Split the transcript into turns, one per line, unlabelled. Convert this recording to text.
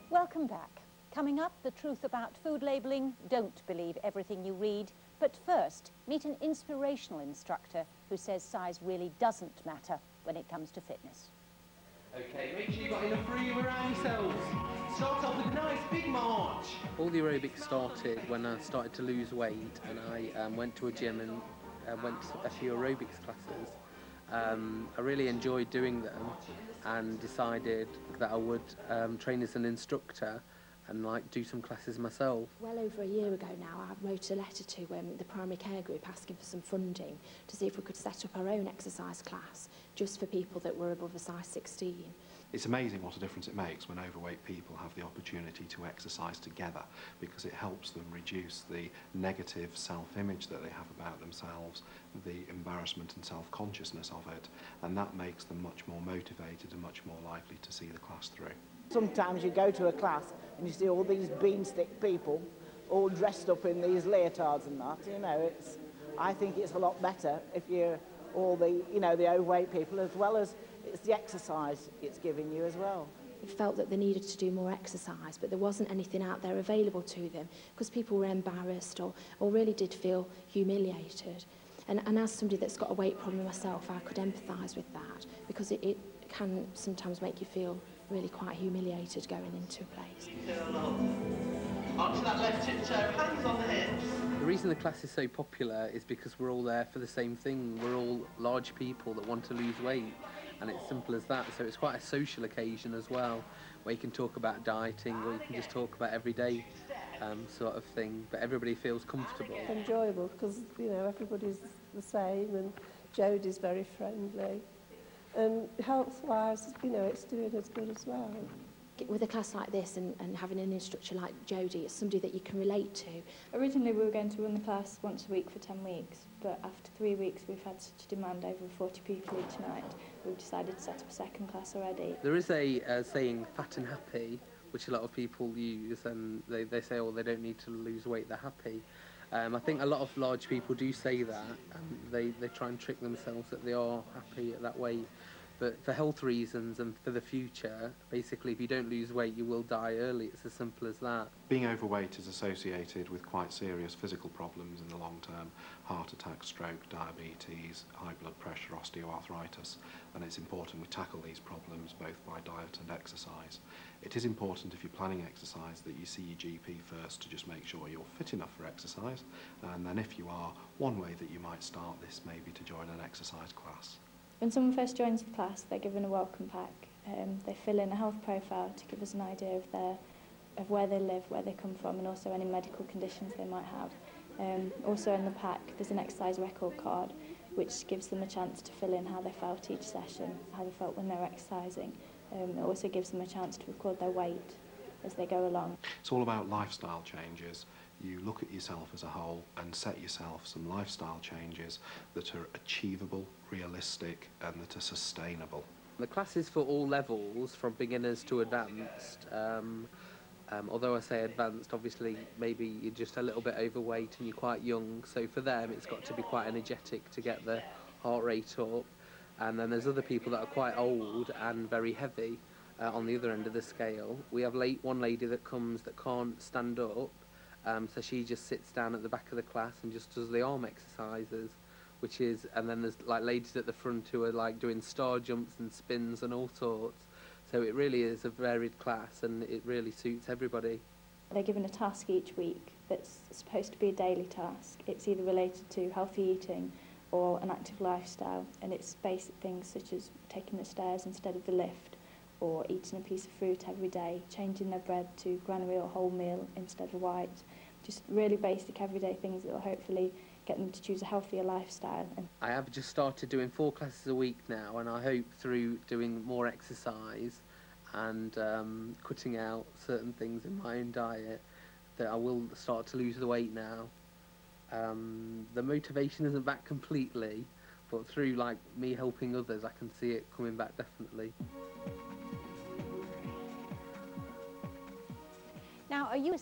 Welcome back. Coming up, the truth about food labelling. Don't believe everything you read. But first, meet an inspirational instructor who says size really doesn't matter when it comes to fitness.
Okay, make sure you've got enough room around yourselves. Start off with a nice big march.
All the aerobics started when I started to lose weight, and I went to a gym and went to a few aerobics classes. I really enjoyed doing them and decided that I would train as an instructor and do some classes myself.
Well over a year ago now, I wrote a letter to the primary care group asking for some funding to see if we could set up our own exercise class just for people that were above a size 16.
It's amazing what a difference it makes when overweight people have the opportunity to exercise together, because it helps them reduce the negative self-image that they have about themselves, the embarrassment and self-consciousness of it, and that makes them much more motivated and much more likely to see the class through.
Sometimes you go to a class and you see all these beanstick people all dressed up in these leotards and that, you know, I think it's a lot better if you're all the, you know, the overweight people, as well as it's the exercise it's giving you as well.
I felt that they needed to do more exercise, but there wasn't anything out there available to them because people were embarrassed or really did feel humiliated. And as somebody that's got a weight problem myself, I could empathise with that, because it can sometimes make you feel really quite humiliated going into a place.
Onto that left tiptoe, hands on the hips.
The reason the class is so popular is because we're all there for the same thing. We're all large people that want to lose weight, and it's simple as that. So it's quite a social occasion as well, where you can talk about dieting, or you can just talk about everyday sort of thing, but everybody feels comfortable.
It's enjoyable because, you know, everybody's the same, and Jody's very friendly. And health-wise, you know, it's doing as good as well.
With a class like this and having an instructor like Jody, it's somebody that you can relate to.
Originally we were going to run the class once a week for 10 weeks, but after 3 weeks we've had such a demand, over 40 people each night, we've decided to set up a second class already.
There is a saying, fat and happy, which a lot of people use, and they say, oh, they don't need to lose weight, they're happy. I think a lot of large people do say that, and they try and trick themselves that they are happy at that weight. But for health reasons and for the future, basically, if you don't lose weight, you will die early. It's as simple as that. Being
Overweight is associated with quite serious physical problems in the long term: heart attack, stroke, diabetes, high blood pressure, osteoarthritis, and it's important we tackle these problems both by diet and exercise. It is important, if you're planning exercise, that you see your GP first to just make sure you're fit enough for exercise, and then if you are, one way that you might start this may be to join an exercise class.
When someone first joins the class, they're given a welcome pack. They fill in a health profile to give us an idea of where they live, where they come from, and also any medical conditions they might have. Also in the pack, there's an exercise record card, which gives them a chance to fill in how they felt each session, how they felt when they were exercising. It also gives them a chance to record their weight as they go along.
It's all about lifestyle changes. You look at yourself as a whole and set yourself some lifestyle changes that are achievable, realistic, and that are sustainable.
The class is for all levels, from beginners to advanced. Although I say advanced, obviously maybe you're just a little bit overweight and you're quite young, so for them it's got to be quite energetic to get the heart rate up. And then there's other people that are quite old and very heavy on the other end of the scale. We have one lady that comes that can't stand up, so she just sits down at the back of the class and just does the arm exercises, and then there's like ladies at the front who are like doing star jumps and spins and all sorts. So it really is a varied class, and it really suits everybody.
They're given a task each week that's supposed to be a daily task. It's either related to healthy eating or an active lifestyle, and it's basic things such as taking the stairs instead of the lift, or eating a piece of fruit every day, changing their bread to granary or wholemeal instead of white. Just really basic everyday things that will hopefully get them to choose a healthier lifestyle.
I have just started doing 4 classes a week now, and I hope through doing more exercise and cutting out certain things in my own diet that I will start to lose the weight now. The motivation isn't back completely, but through like me helping others, I can see it coming back definitely.
Now, are you a